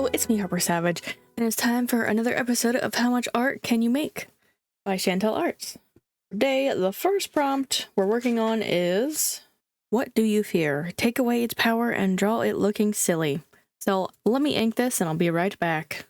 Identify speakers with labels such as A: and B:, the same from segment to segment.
A: Hello, it's me, Harper Savage, and it's time for another episode of How Much Art Can You Make by Chantel Arts. Today, the first prompt we're working on is, what do you fear? Take away its power and draw it looking silly. So let me ink this and I'll be right back.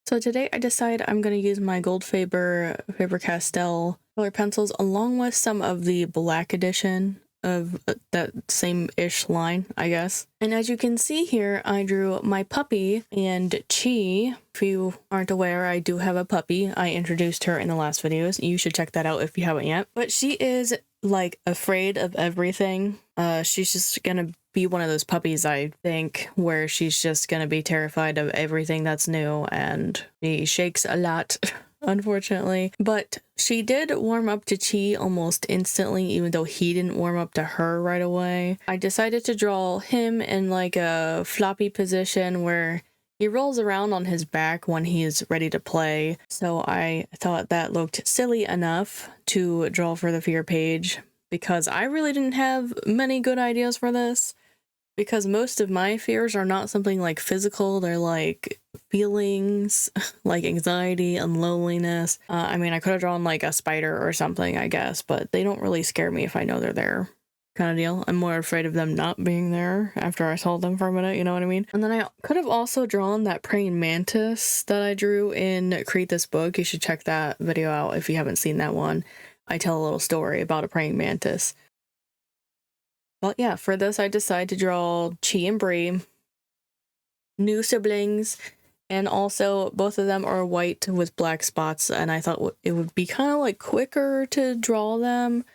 A: So today I decided I'm going to use my Gold Faber-Castell color pencils along with some of the black edition of that same-ish line, I guess. And as you can see here, I drew my puppy and Chi. If you aren't aware, I do have a puppy. I introduced her in the last videos. You should check that out if you haven't yet. But she is like afraid of everything. She's just gonna be one of those puppies, I think, where she's just gonna be terrified of everything that's new, and she shakes a lot. Unfortunately, but she did warm up to Chi almost instantly, even though he didn't warm up to her right away. I decided to draw him in like a floppy position where he rolls around on his back when he's ready to play. So I thought that looked silly enough to draw for the fear page, because I really didn't have many good ideas for this. Because most of my fears are not something like physical, they're like feelings, like anxiety and loneliness. I mean, I could have drawn like a spider or something, I guess, but they don't really scare me if I know they're there, kind of deal. I'm more afraid of them not being there after I saw them for a minute, you know what I mean? And then I could have also drawn that praying mantis that I drew in Create This Book. You should check that video out if you haven't seen that one. I tell a little story about a praying mantis. Well, yeah, for this I decided to draw Chi and Bree, new siblings, and also both of them are white with black spots, and I thought it would be kind of like quicker to draw them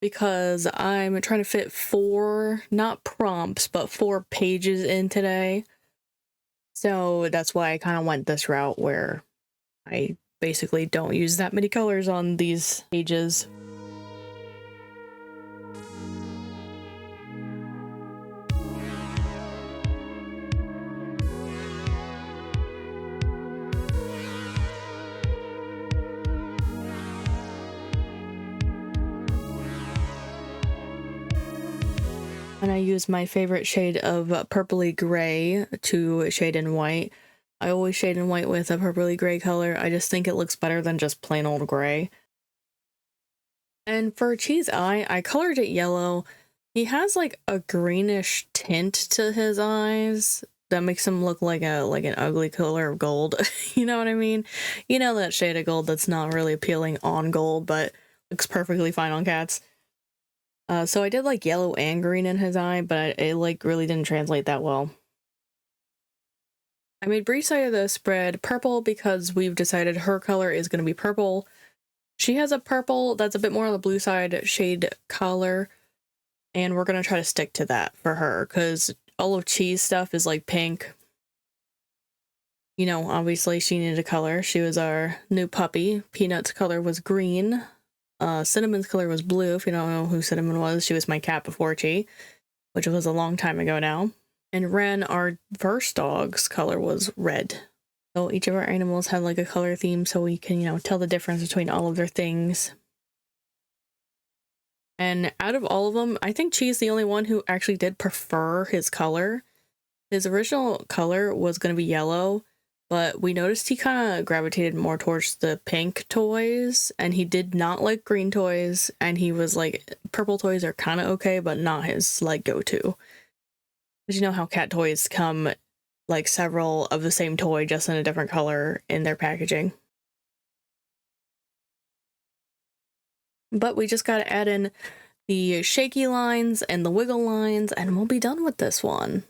A: because I'm trying to fit 4, not prompts, but 4 pages in today. So that's why I kind of went this route where I basically don't use that many colors on these pages. And I use my favorite shade of purpley gray to shade in white. I always shade in white with a purpley gray color. I just think it looks better than just plain old gray. And for Chi's eye, I colored it yellow. He has like a greenish tint to his eyes that makes him look like an ugly color of gold. You know what I mean? You know that shade of gold that's not really appealing on gold, but looks perfectly fine on cats. So I did like yellow and green in his eye, but it like really didn't translate that well. I made Bree's side of the spread purple because we've decided her color is going to be purple. She has a purple that's a bit more on the blue side shade color, and we're going to try to stick to that for her because all of Chi's stuff is like pink. You know, obviously she needed a color. She was our new puppy. Peanut's color was green. Cinnamon's color was blue. If you don't know who Cinnamon was, she was my cat before Chi, which was a long time ago now. And Ren, our first dog's color was red. So each of our animals had like a color theme so we can, you know, tell the difference between all of their things. And out of all of them, I think Chi's the only one who actually did prefer his color. His original color was going to be yellow, but we noticed he kind of gravitated more towards the pink toys, and he did not like green toys, and he was like, purple toys are kind of okay, but not his like go-to. Because you know how cat toys come like several of the same toy, just in a different color in their packaging. But we just got to add in the shaky lines and the wiggle lines, and we'll be done with this one.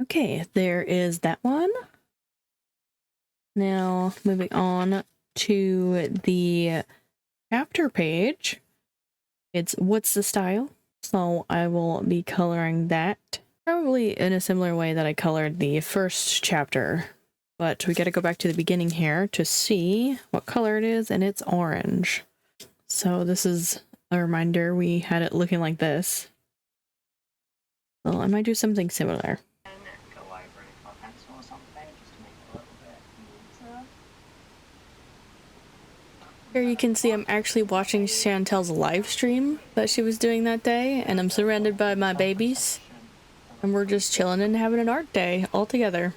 A: Okay, there is that one. Now, moving on to the chapter page. It's What's the Style? So I will be coloring that probably in a similar way that I colored the first chapter. But we got to go back to the beginning here to see what color it is, and it's orange. So this is a reminder we had it looking like this. Well, I might do something similar. Here you can see I'm actually watching Chantel's live stream that she was doing that day, and I'm surrounded by my babies. and we're just chilling and having an art day all together.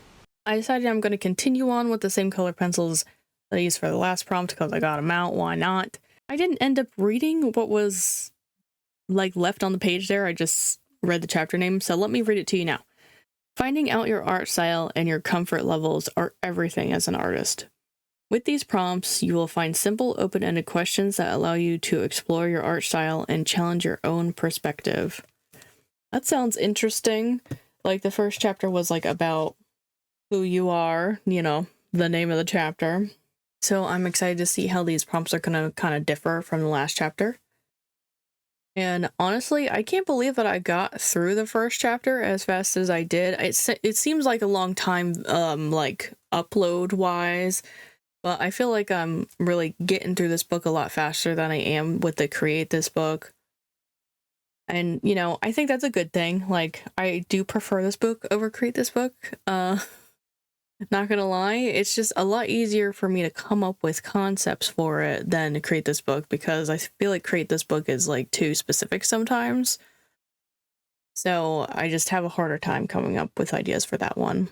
A: I decided I'm going to continue on with the same color pencils that I used for the last prompt because I got them out. Why not? I didn't end up reading what was like left on the page there. I just read the chapter name, so let me read it to you now. Finding out your art style and your comfort levels are everything as an artist. With these prompts, you will find simple, open-ended questions that allow you to explore your art style and challenge your own perspective. That sounds interesting. Like the first chapter was like about who you are, you know, the name of the chapter. So I'm excited to see how these prompts are going to kind of differ from the last chapter. And honestly, I can't believe that I got through the first chapter as fast as I did. It seems like a long time, like upload-wise, but I feel like I'm really getting through this book a lot faster than I am with the Create This book. And, you know, I think that's a good thing. Like, I do prefer this book over Create This book. Not gonna lie, it's just a lot easier for me to come up with concepts for it than to Create This book, because I feel like Create This book is like too specific sometimes. So I just have a harder time coming up with ideas for that one.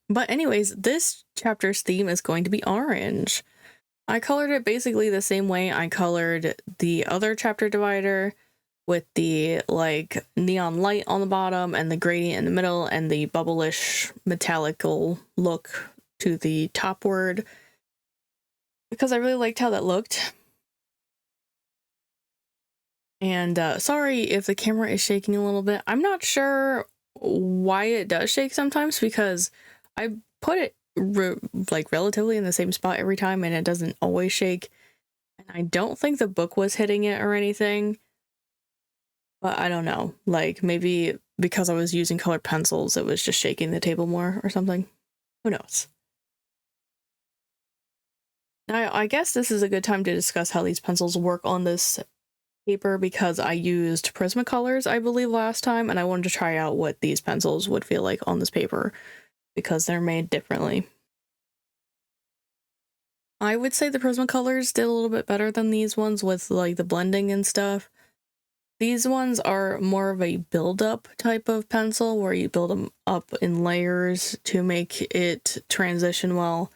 A: But anyways, this chapter's theme is going to be orange. I colored it basically the same way I colored the other chapter divider, with the like neon light on the bottom and the gradient in the middle and the bubblish metallical look to the top word, because I really liked how that looked. And sorry if the camera is shaking a little bit. I'm not sure why it does shake sometimes, because I put it like relatively in the same spot every time and it doesn't always shake. And I don't think the book was hitting it or anything. But I don't know, like maybe because I was using colored pencils, it was just shaking the table more or something. Who knows? Now, I guess this is a good time to discuss how these pencils work on this paper, because I used Prismacolors, I believe, last time, and I wanted to try out what these pencils would feel like on this paper, because they're made differently. I would say the Prismacolors did a little bit better than these ones with like the blending and stuff. These ones are more of a build-up type of pencil, where you build them up in layers to make it transition well.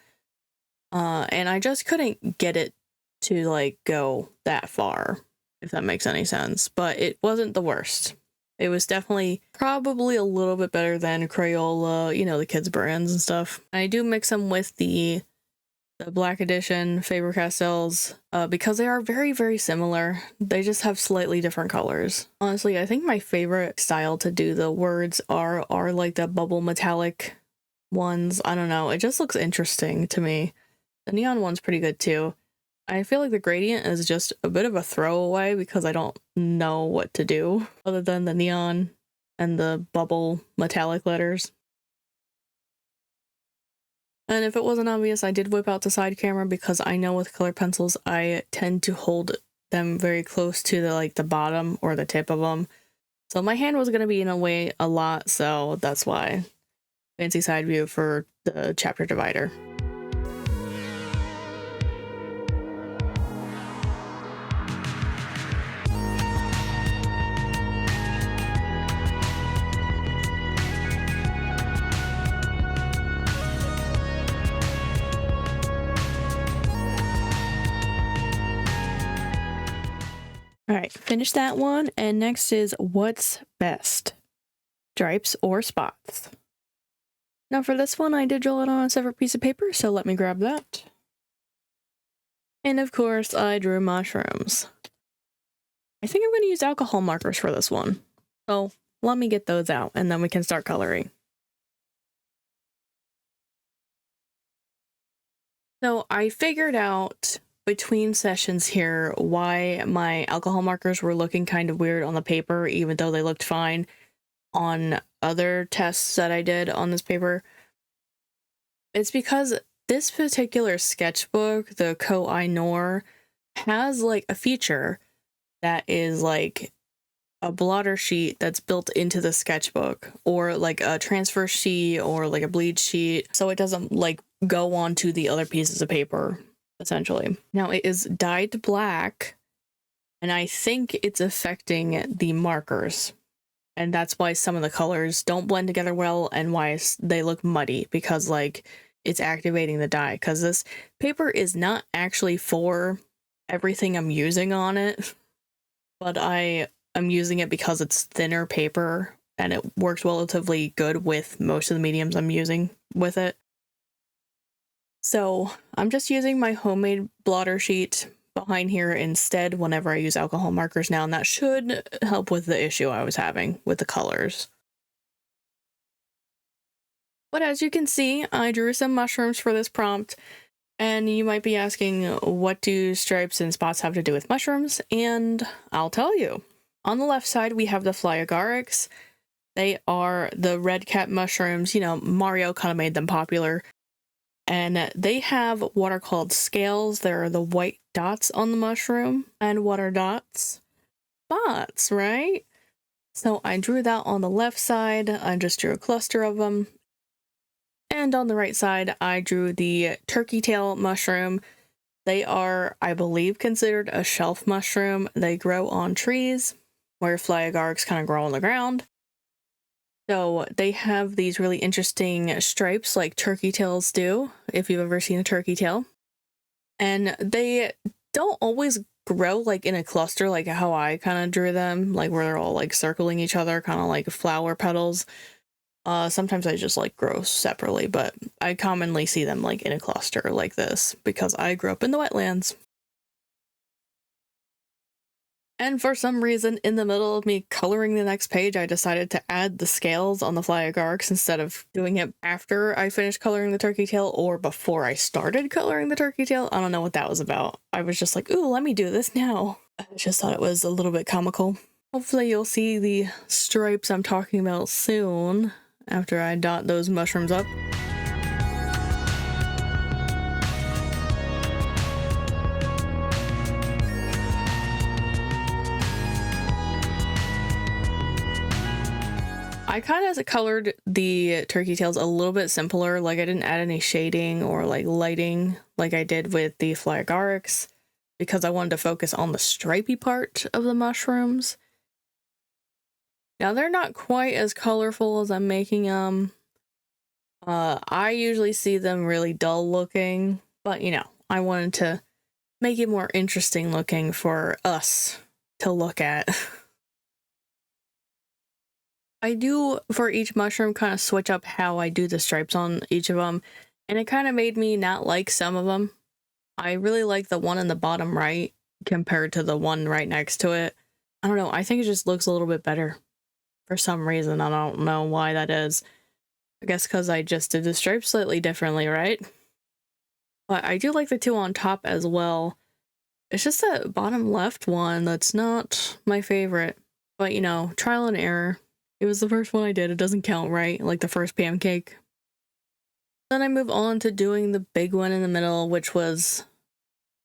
A: And I just couldn't get it to like go that far, if that makes any sense. But it wasn't the worst. It was definitely probably a little bit better than Crayola, you know, the kids' brands and stuff. I do mix them with the Black Edition Faber-Castells, because they are very, very similar. They just have slightly different colors. Honestly, I think my favorite style to do the words are like the bubble metallic ones. I don't know, it just looks interesting to me. The neon one's pretty good too. I feel like the gradient is just a bit of a throwaway because I don't know what to do other than the neon and the bubble metallic letters. And if it wasn't obvious, I did whip out the side camera, because I know with colored pencils, I tend to hold them very close to the bottom or the tip of them. So my hand was going to be in a way a lot, so that's why. Fancy side view for the chapter divider. All right, finish that one, and next is what's best, stripes or spots. Now for this one, I did draw it on a separate piece of paper, so let me grab that. And of course, I drew mushrooms. I think I'm going to use alcohol markers for this one, so let me get those out, and then we can start coloring. So I figured out between sessions here why my alcohol markers were looking kind of weird on the paper, even though they looked fine on other tests that I did on this paper. It's because this particular sketchbook, the Koh-i-Noor, has like a feature that is like a blotter sheet that's built into the sketchbook, or like a transfer sheet or like a bleed sheet, so it doesn't like go onto the other pieces of paper, essentially. Now it is dyed black, and I think it's affecting the markers. And that's why some of the colors don't blend together well and why they look muddy, because like it's activating the dye. Because this paper is not actually for everything I'm using on it, but I am using it because it's thinner paper and it works relatively good with most of the mediums I'm using with it. So I'm just using my homemade blotter sheet behind here instead whenever I use alcohol markers now, and that should help with the issue I was having with the colors. But as you can see, I drew some mushrooms for this prompt, and you might be asking, what do stripes and spots have to do with mushrooms? And I'll tell you. On the left side, we have the fly agarics. They are the red cap mushrooms. You know, Mario kind of made them popular. And they have what are called scales. They're the white dots on the mushroom. And what are dots? Spots, right? So I drew that on the left side. I just drew a cluster of them. And on the right side, I drew the turkey tail mushroom. They are, I believe, considered a shelf mushroom. They grow on trees, where fly agarics kind of grow on the ground. So they have these really interesting stripes like turkey tails do, if you've ever seen a turkey tail. And they don't always grow like in a cluster like how I kind of drew them, like where they're all like circling each other, kind of like flower petals. Sometimes I just like grow separately, but I commonly see them like in a cluster like this because I grew up in the wetlands. And for some reason, in the middle of me coloring the next page, I decided to add the scales on the fly agarics instead of doing it after I finished coloring the turkey tail or before I started coloring the turkey tail. I don't know what that was about. I was just like, ooh, let me do this now. I just thought it was a little bit comical. Hopefully you'll see the stripes I'm talking about soon after I dot those mushrooms up. I kind of colored the turkey tails a little bit simpler, like I didn't add any shading or like lighting like I did with the fly agarics because I wanted to focus on the stripy part of the mushrooms. Now they're not quite as colorful as I'm making them. I usually see them really dull looking, but you know, I wanted to make it more interesting looking for us to look at. I do, for each mushroom, kind of switch up how I do the stripes on each of them, and it kind of made me not like some of them. I really like the one in the bottom right compared to the one right next to it. I don't know, I think it just looks a little bit better for some reason. I don't know why that is. I guess because I just did the stripes slightly differently, right? But I do like the two on top as well. It's just that bottom left one that's not my favorite. But, you know, trial and error. It was the first one I did. It doesn't count, right? Like the first pancake. Then I move on to doing the big one in the middle, which was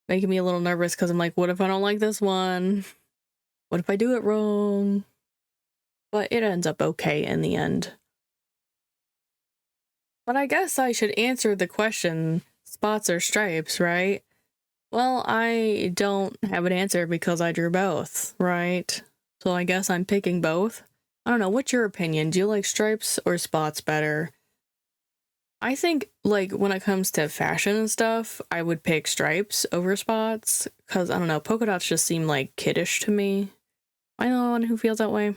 A: making me a little nervous because I'm like, what if I don't like this one? What if I do it wrong? But it ends up okay in the end. But I guess I should answer the question, spots or stripes, right? Well, I don't have an answer because I drew both, right? So I guess I'm picking both. I don't know, what's your opinion? Do you like stripes or spots better? I think, like, when it comes to fashion and stuff, I would pick stripes over spots, because, I don't know, polka dots just seem, like, kiddish to me. Am I the one who feels that way?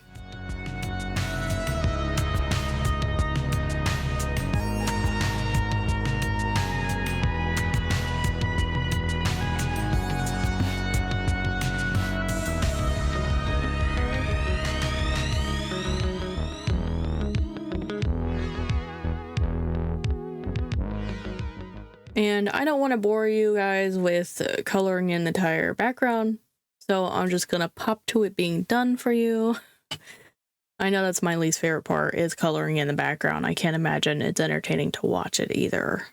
A: And I don't want to bore you guys with coloring in the entire background, so I'm just gonna pop to it being done for you. I know that's my least favorite part, is coloring in the background. I can't imagine it's entertaining to watch it either.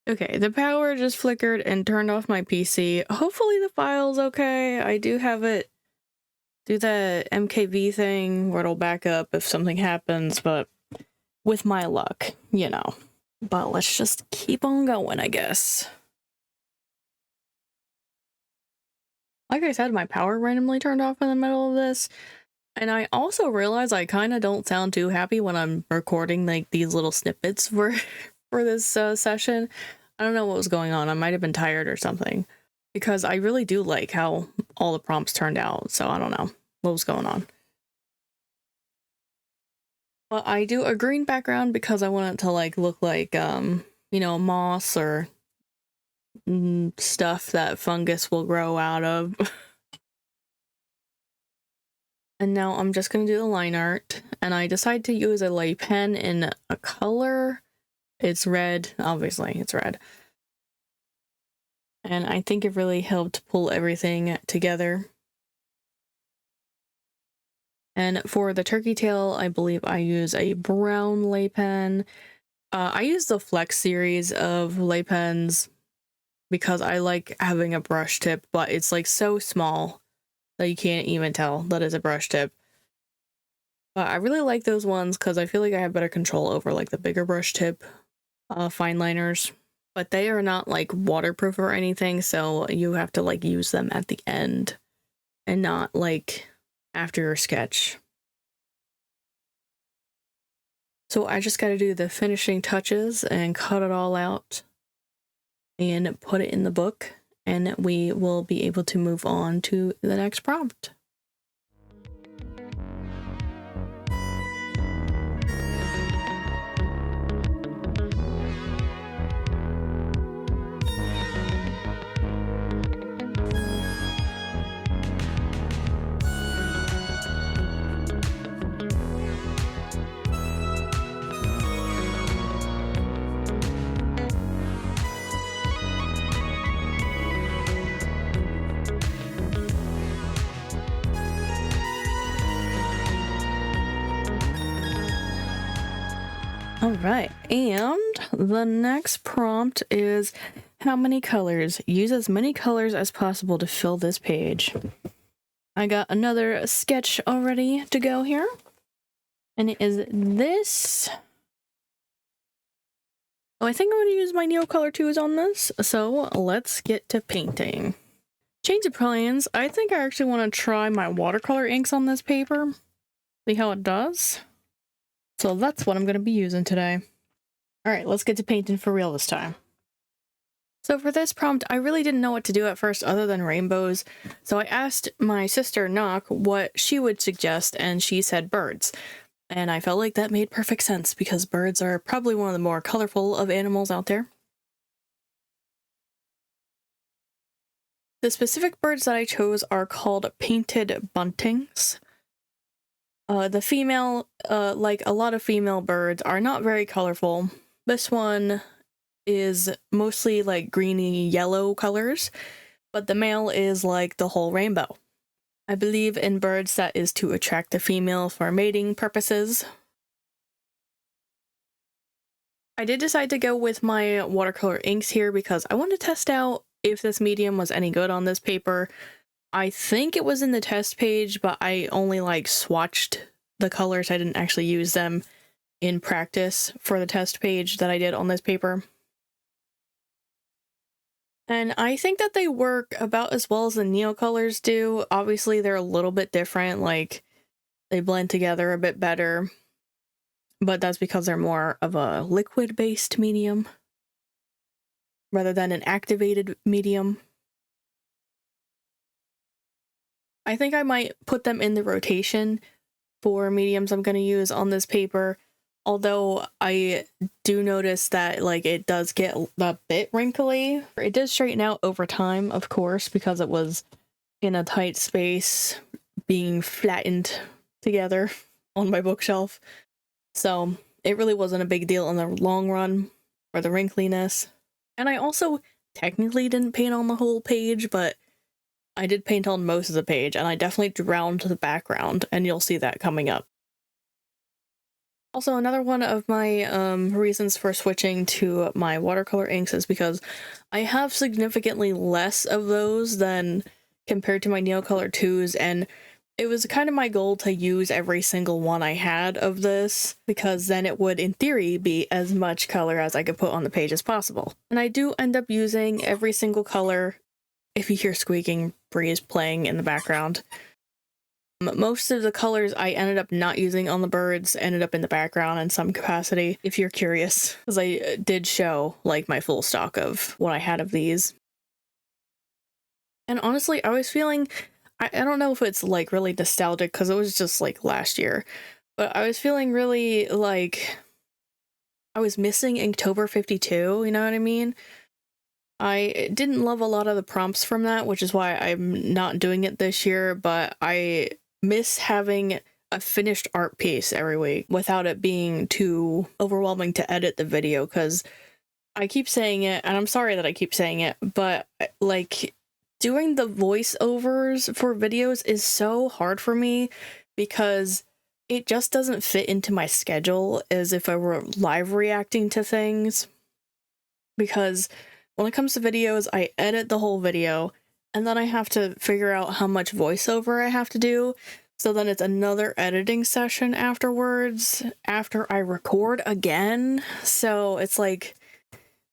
A: Okay, the power just flickered and turned off my PC. Hopefully the file's okay. I do have it do the MKV thing where it'll back up if something happens, but with my luck, you know. But let's just keep on going, I guess. Like I said, my power randomly turned off in the middle of this, And I also realize I kind of don't sound too happy when I'm recording like these little snippets for for this session. I don't know what was going on. I might have been tired or something, because I really do like how all the prompts turned out. So I don't know what was going on. But I do a green background because I want it to like look like you know, moss or stuff that fungus will grow out of. And now I'm just going to do the line art, and I decided to use a light pen in a color. It's red, obviously, it's red. And I think it really helped pull everything together. And for the turkey tail, I believe I use a brown lay pen. I use the Flex series of lay pens because I like having a brush tip, but it's like so small that you can't even tell that it's a brush tip. But I really like those ones because I feel like I have better control over like the bigger brush tip fine liners. But they are not like waterproof or anything, so you have to like use them at the end and not like after your sketch. So I just got to do the finishing touches and cut it all out and put it in the book, and we will be able to move on to the next prompt. All right, and the next prompt is how many colors? Use as many colors as possible to fill this page. I got another sketch already to go here, and it is this. Oh, I think I'm going to use my Neocolor 2s on this, so let's get to painting. Change of plans. I think I actually want to try my watercolor inks on this paper, see how it does. So that's what I'm going to be using today. All right, let's get to painting for real this time. So for this prompt, I really didn't know what to do at first other than rainbows. So I asked my sister, Nock, what she would suggest, and she said birds. And I felt like that made perfect sense because birds are probably one of the more colorful of animals out there. The specific birds that I chose are called painted buntings. The female, like a lot of female birds, are not very colorful. This one is mostly like greeny yellow colors, but the male is like the whole rainbow. I believe in birds that is to attract the female for mating purposes. I did decide to go with my watercolor inks here because I wanted to test out if this medium was any good on this paper. I think it was in the test page, but I only like swatched the colors. I didn't actually use them in practice for the test page that I did on this paper. And I think that they work about as well as the Neocolors do. Obviously, they're a little bit different, like they blend together a bit better, but that's because they're more of a liquid-based medium rather than an activated medium. I think I might put them in the rotation for mediums I'm going to use on this paper, although I do notice that like it does get a bit wrinkly. It does straighten out over time, of course, because it was in a tight space being flattened together on my bookshelf. So it really wasn't a big deal in the long run for the wrinkliness. And I also technically didn't paint on the whole page, but I did paint on most of the page, and I definitely drowned the background, and you'll see that coming up. Also, another one of my reasons for switching to my watercolor inks is because I have significantly less of those than compared to my Neocolor 2s, and it was kind of my goal to use every single one I had of this, because then it would, in theory, be as much color as I could put on the page as possible. And I do end up using every single color. If you hear squeaking breeze playing in the background, Most of the colors I ended up not using on the birds ended up in the background in some capacity, if you're curious, because I did show like my full stock of what I had of these. And honestly, I was feeling, I don't know if it's like really nostalgic because it was just like last year, but I was feeling really like I was missing Inktober 52, you know what I mean? I didn't love a lot of the prompts from that, which is why I'm not doing it this year, but I miss having a finished art piece every week without it being too overwhelming to edit the video, because I keep saying it, and I'm sorry that I keep saying it, but like doing the voiceovers for videos is so hard for me because it just doesn't fit into my schedule as if I were live reacting to things. Because when it comes to videos, I edit the whole video, and then I have to figure out how much voiceover I have to do. So then it's another editing session afterwards, after I record again. So it's like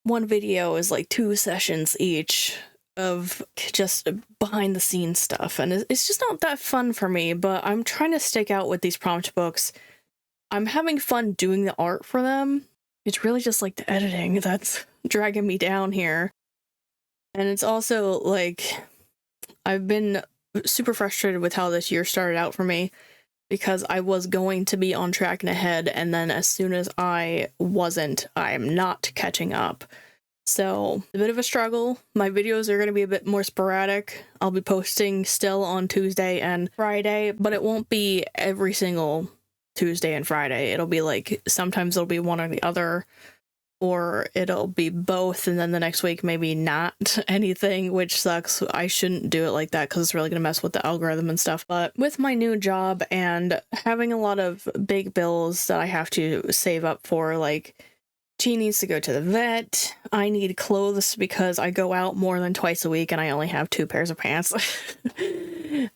A: one video is like 2 sessions each of just behind the scenes stuff. And it's just not that fun for me, but I'm trying to stick out with these prompt books. I'm having fun doing the art for them. It's really just like the editing that's dragging me down here. And it's also like I've been super frustrated with how this year started out for me, because I was going to be on track and ahead, and then as soon as I wasn't, I'm not catching up. So a bit of a struggle. My videos are going to be a bit more sporadic. I'll be posting still on Tuesday and Friday, but it won't be every single Tuesday and Friday. It'll be like sometimes it'll be one or the other, or it'll be both, and then the next week maybe not anything, which sucks. I shouldn't do it like that because it's really gonna mess with the algorithm and stuff. But with my new job and having a lot of big bills that I have to save up for, like Chi needs to go to the vet, I need clothes because I go out more than twice a week and I only have 2 pairs of pants.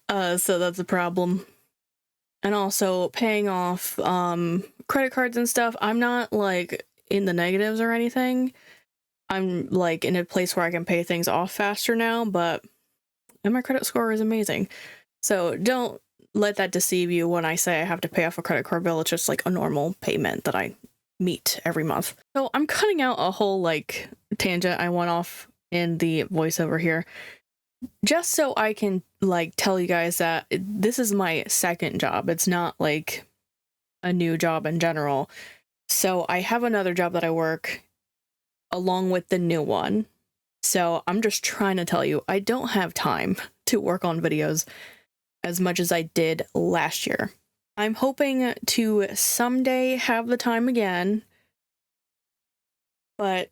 A: So that's a problem. And also paying off credit cards and stuff. I'm not like in the negatives or anything. I'm like in a place where I can pay things off faster now, and my credit score is amazing. So don't let that deceive you when I say I have to pay off a credit card bill. It's just like a normal payment that I meet every month. So I'm cutting out a whole like tangent I went off in the voiceover here, just so I can like tell you guys that this is my second job. It's not like a new job in general. So I have another job that I work along with the new one. So I'm just trying to tell you, I don't have time to work on videos as much as I did last year. I'm hoping to someday have the time again, but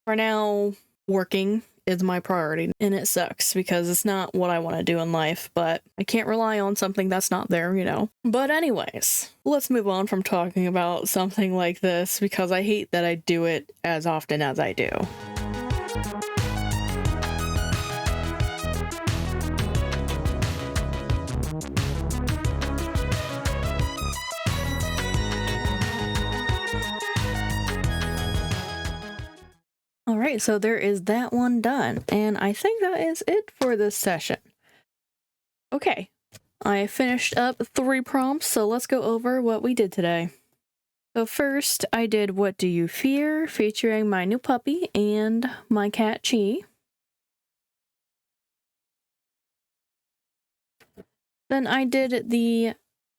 A: for now, working is my priority, and it sucks because it's not what I want to do in life, but I can't rely on something that's not there, you know. But anyways, let's move on from talking about something like this because I hate that I do it as often as I do. Alright, so there is that one done, and I think that is it for this session. Okay, I finished up 3 prompts, so let's go over what we did today. So first, I did What Do You Fear, featuring my new puppy and my cat Chi. Then I did the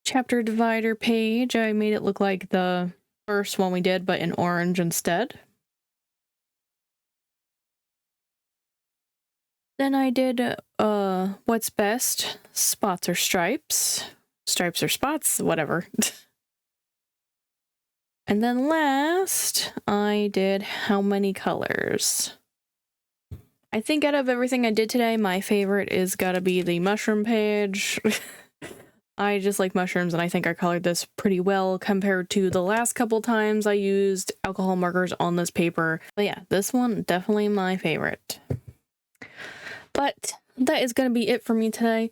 A: chapter divider page. I made it look like the first one we did, but in orange instead. Then I did What's Best, Spots or Stripes. Stripes or spots, whatever. And then last, I did How Many Colors. I think out of everything I did today, my favorite is gotta be the mushroom page. I just like mushrooms, and I think I colored this pretty well compared to the last couple times I used alcohol markers on this paper. But yeah, this one, definitely my favorite. But that is going to be it for me today.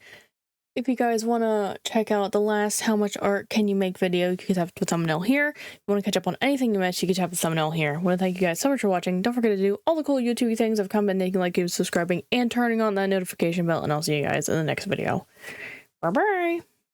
A: If you guys want to check out the last How Much Art Can You Make video, you can tap the thumbnail here. If you want to catch up on anything you missed, you can tap the thumbnail here. I want to thank you guys so much for watching. Don't forget to do all the cool YouTube things of commenting, liking, subscribing, and turning on that notification bell. And I'll see you guys in the next video. Bye-bye!